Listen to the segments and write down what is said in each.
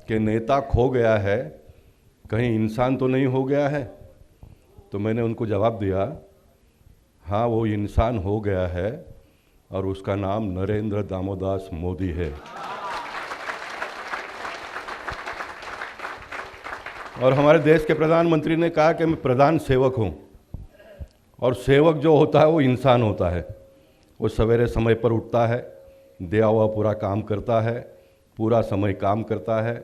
कि नेता खो गया है, कहीं इंसान तो नहीं हो गया है। तो मैंने उनको जवाब दिया, हाँ वो इंसान हो गया है और उसका नाम नरेंद्र दामोदास मोदी है। और हमारे देश के प्रधानमंत्री ने कहा कि मैं प्रधान सेवक हूँ, और सेवक जो होता है वो इंसान होता है। वो सवेरे समय पर उठता है, दिया हुआ पूरा काम करता है, पूरा समय काम करता है,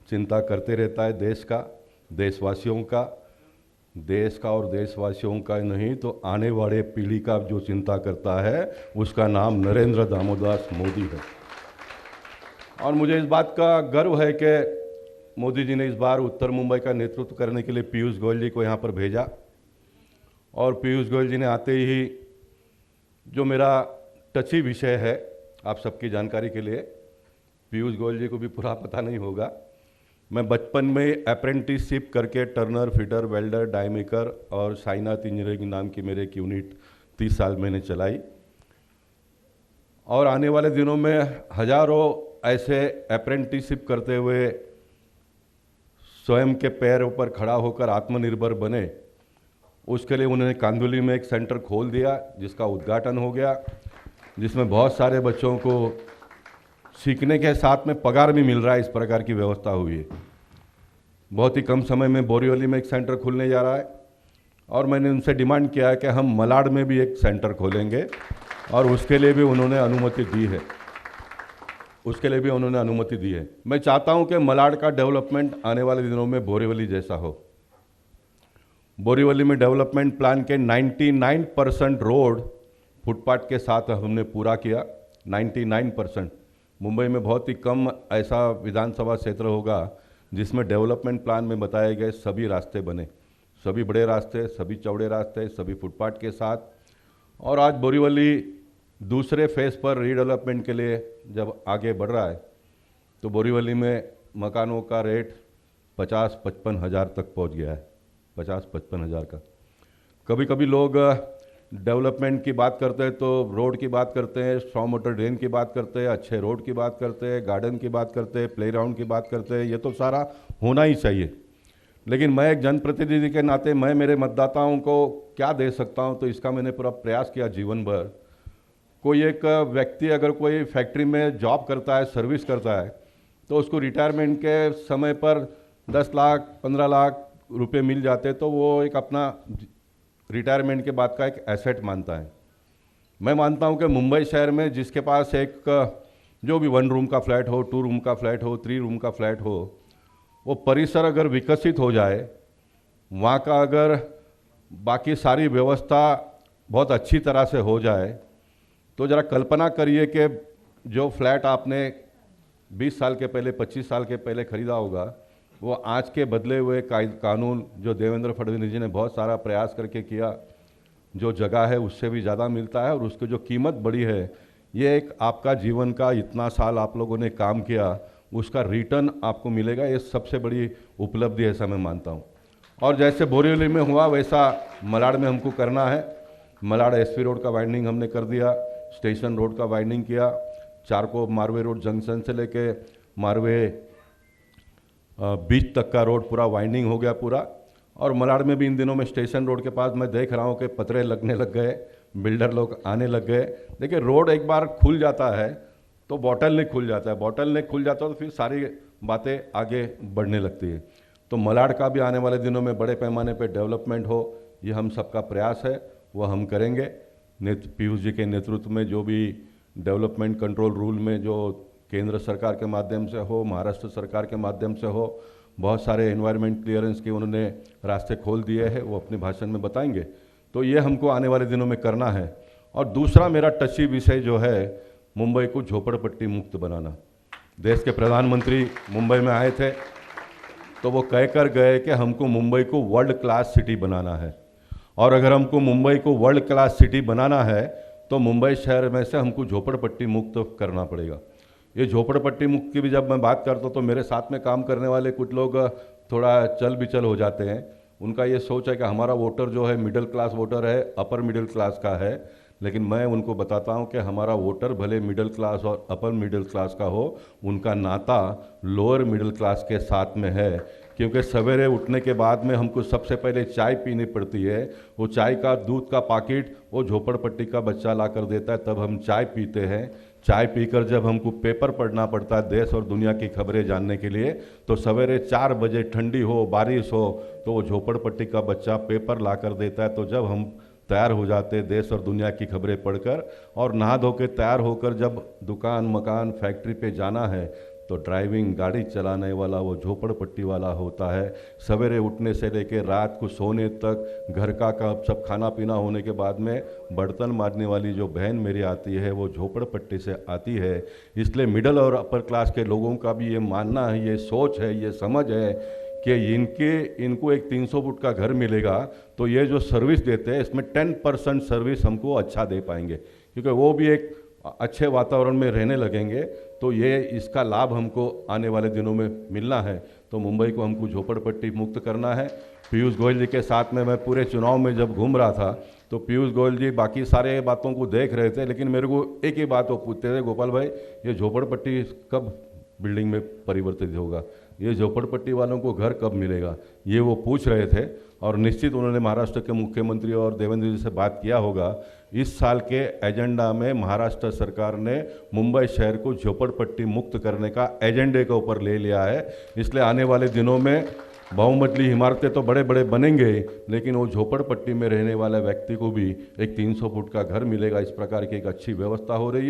चिंता करते रहता है देश का, देशवासियों का, देश का और देशवासियों का नहीं तो आने वाले पीढ़ी का जो चिंता करता है उसका नाम नरेंद्र दामोदास मोदी है। और मुझे इस बात का गर्व है कि मोदी जी ने इस बार उत्तर मुंबई का नेतृत्व करने के लिए पीयूष गोयल जी को यहाँ पर भेजा। और पीयूष गोयल जी ने आते ही, जो मेरा टची विषय है, आप सबकी जानकारी के लिए, पीयूष गोयल जी को भी पूरा पता नहीं होगा, मैं बचपन में अप्रेंटिसशिप करके टर्नर, फिटर, वेल्डर, डायमेकर और साइनाथ इंजीनियरिंग नाम की मेरे एक यूनिट 30 साल मैंने चलाई। और आने वाले दिनों में हजारों ऐसे अप्रेंटिसशिप करते हुए स्वयं के पैरों पर खड़ा होकर आत्मनिर्भर बने, उसके लिए उन्होंने कांदुली में एक सेंटर खोल दिया जिसका उद्घाटन हो गया, जिसमें बहुत सारे बच्चों को सीखने के साथ में पगार भी मिल रहा है। इस प्रकार की व्यवस्था हुई है। बहुत ही कम समय में बोरीवली में एक सेंटर खुलने जा रहा है, और मैंने उनसे डिमांड किया है कि हम मलाड में भी एक सेंटर खोलेंगे, और उसके लिए भी उन्होंने अनुमति दी है। मैं चाहता हूं कि मलाड का डेवलपमेंट आने वाले दिनों में बोरीवली जैसा हो। बोरीवली में डेवलपमेंट प्लान के 99% रोड फुटपाथ के साथ हमने पूरा किया, 99%। मुंबई में बहुत ही कम ऐसा विधानसभा क्षेत्र होगा जिसमें डेवलपमेंट प्लान में बताए गए सभी रास्ते बने, सभी बड़े रास्ते, सभी चौड़े रास्ते, सभी फुटपाथ के साथ। और आज बोरीवली दूसरे फेज़ पर रीडेवलपमेंट के लिए जब आगे बढ़ रहा है, तो बोरीवली में मकानों का रेट 50-55 हज़ार तक पहुंच गया है, 50-55 हज़ार का। कभी कभी लोग डेवलपमेंट की बात करते हैं तो रोड की बात करते हैं, स्ट्रॉन्ग वाटर ड्रेन की बात करते हैं, अच्छे रोड की बात करते हैं, गार्डन की बात करते हैं, प्लेग्राउंड की बात करते हैं। ये तो सारा होना ही चाहिए, लेकिन मैं एक जनप्रतिनिधि के नाते मैं मेरे मतदाताओं को क्या दे सकता हूँ, तो इसका मैंने पूरा प्रयास किया जीवन भर। कोई एक व्यक्ति अगर कोई फैक्ट्री में जॉब करता है, सर्विस करता है, तो उसको रिटायरमेंट के समय पर 10 लाख 15 लाख रुपए मिल जाते, तो वो एक अपना रिटायरमेंट के बाद का एक एसेट मानता है। मैं मानता हूं कि मुंबई शहर में जिसके पास एक जो भी 1 रूम का फ्लैट हो, 2 रूम का फ्लैट हो, 3 रूम का फ्लैट हो, वो परिसर अगर विकसित हो जाए, वहाँ का अगर बाकी सारी व्यवस्था बहुत अच्छी तरह से हो जाए, तो ज़रा कल्पना करिए कि जो फ्लैट आपने 20 साल के पहले, 25 साल के पहले खरीदा होगा, वो आज के बदले हुए कानून जो देवेंद्र फडणवीस जी ने बहुत सारा प्रयास करके किया, जो जगह है उससे भी ज़्यादा मिलता है, और उसकी जो कीमत बढ़ी है, ये एक आपका जीवन का इतना साल आप लोगों ने काम किया, उसका रिटर्न आपको मिलेगा। ये सबसे बड़ी उपलब्धि ऐसा मैं मानता हूँ। और जैसे बोरीवली में हुआ वैसा मलाड में हमको करना है। मलाड एसपी रोड का वाइंडिंग हमने कर दिया, स्टेशन रोड का वाइंडिंग किया, चारको मारवे रोड जंक्शन से लेके मारवे बीच तक का रोड पूरा वाइंडिंग हो गया पूरा। और मलाड में भी इन दिनों में स्टेशन रोड के पास मैं देख रहा हूँ कि पतरे लगने लग गए, बिल्डर लोग आने लग गए। देखिए, रोड एक बार खुल जाता है तो बॉटल नेक खुल जाता है, बॉटल नेक खुल जाता है तो फिर सारी बातें आगे बढ़ने लगती है। तो मलाड का भी आने वाले दिनों में बड़े पैमाने पर डेवलपमेंट हो, ये हम सबका प्रयास है, वो हम करेंगे। पीयूष जी के नेतृत्व में जो भी डेवलपमेंट कंट्रोल रूल में जो केंद्र सरकार के माध्यम से हो, महाराष्ट्र सरकार के माध्यम से हो, बहुत सारे एनवायरनमेंट क्लियरेंस के उन्होंने रास्ते खोल दिए हैं, वो अपने भाषण में बताएंगे। तो ये हमको आने वाले दिनों में करना है। और दूसरा मेरा टची विषय जो है, मुंबई को झोपड़पट्टी मुक्त बनाना। देश के प्रधानमंत्री मुंबई में आए थे तो वो कहकर गए कि हमको मुंबई को वर्ल्ड क्लास सिटी बनाना है, और अगर हमको मुंबई को वर्ल्ड क्लास सिटी बनाना है तो मुंबई शहर में से हमको झोपड़पट्टी मुक्त करना पड़ेगा। ये झोपड़पट्टी मुक्त की भी जब मैं बात करता हूँ तो मेरे साथ में काम करने वाले कुछ लोग थोड़ा चल बिचल हो जाते हैं। उनका ये सोच है कि हमारा वोटर जो है मिडिल क्लास वोटर है, अपर मिडिल क्लास का है, लेकिन मैं उनको बताता हूं कि हमारा वोटर भले मिडिल क्लास और अपर मिडिल क्लास का हो, उनका नाता लोअर मिडिल क्लास के साथ में है। क्योंकि सवेरे उठने के बाद में हमको सबसे पहले चाय पीनी पड़ती है। वो चाय का दूध का पैकेट वो झोपड़पट्टी का बच्चा ला कर देता है, तब हम चाय पीते हैं। चाय पीकर जब हमको पेपर पढ़ना पड़ता है देश और दुनिया की खबरें जानने के लिए, तो सवेरे 4 बजे ठंडी हो बारिश हो तो वो झोपड़पट्टी का बच्चा पेपर ला कर देता है। तो जब हम तैयार हो जाते देश और दुनिया की खबरें पढ़कर, और नहा धो के तैयार होकर जब दुकान मकान फैक्ट्री पे जाना है, तो ड्राइविंग गाड़ी चलाने वाला वो झोपड़पट्टी वाला होता है। सवेरे उठने से लेकर रात को सोने तक घर का सब खाना पीना होने के बाद में बर्तन मारने वाली जो बहन मेरी आती है वो झोपड़पट्टी से आती है। इसलिए मिडिल और अपर क्लास के लोगों का भी ये मानना है, ये सोच है, ये समझ है कि इनको एक 300 फुट का घर मिलेगा तो ये जो सर्विस देते हैं इसमें 10% सर्विस हमको अच्छा दे पाएंगे, क्योंकि वो भी एक अच्छे वातावरण में रहने लगेंगे। तो ये इसका लाभ हमको आने वाले दिनों में मिलना है। तो मुंबई को हमको झोपड़पट्टी मुक्त करना है। पीयूष गोयल जी के साथ में मैं पूरे चुनाव में जब घूम रहा था तो पीयूष गोयल जी बाकी सारे बातों को देख रहे थे, लेकिन मेरे को एक ही बात वो पूछते थे, गोपाल भाई ये झोपड़पट्टी कब बिल्डिंग में परिवर्तित होगा, ये झोपड़पट्टी वालों को घर कब मिलेगा, ये वो पूछ रहे थे। और निश्चित उन्होंने महाराष्ट्र के मुख्यमंत्री और देवेंद्र जी से बात किया होगा। इस साल के एजेंडा में महाराष्ट्र सरकार ने मुंबई शहर को झोपड़पट्टी मुक्त करने का एजेंडे के ऊपर ले लिया है। इसलिए आने वाले दिनों में बहुमंजिली इमारतें तो बड़े बड़े बनेंगे, लेकिन वो झोपड़पट्टी में रहने वाले व्यक्ति को भी एक 300 फुट का घर मिलेगा। इस प्रकार की एक अच्छी व्यवस्था हो रही है।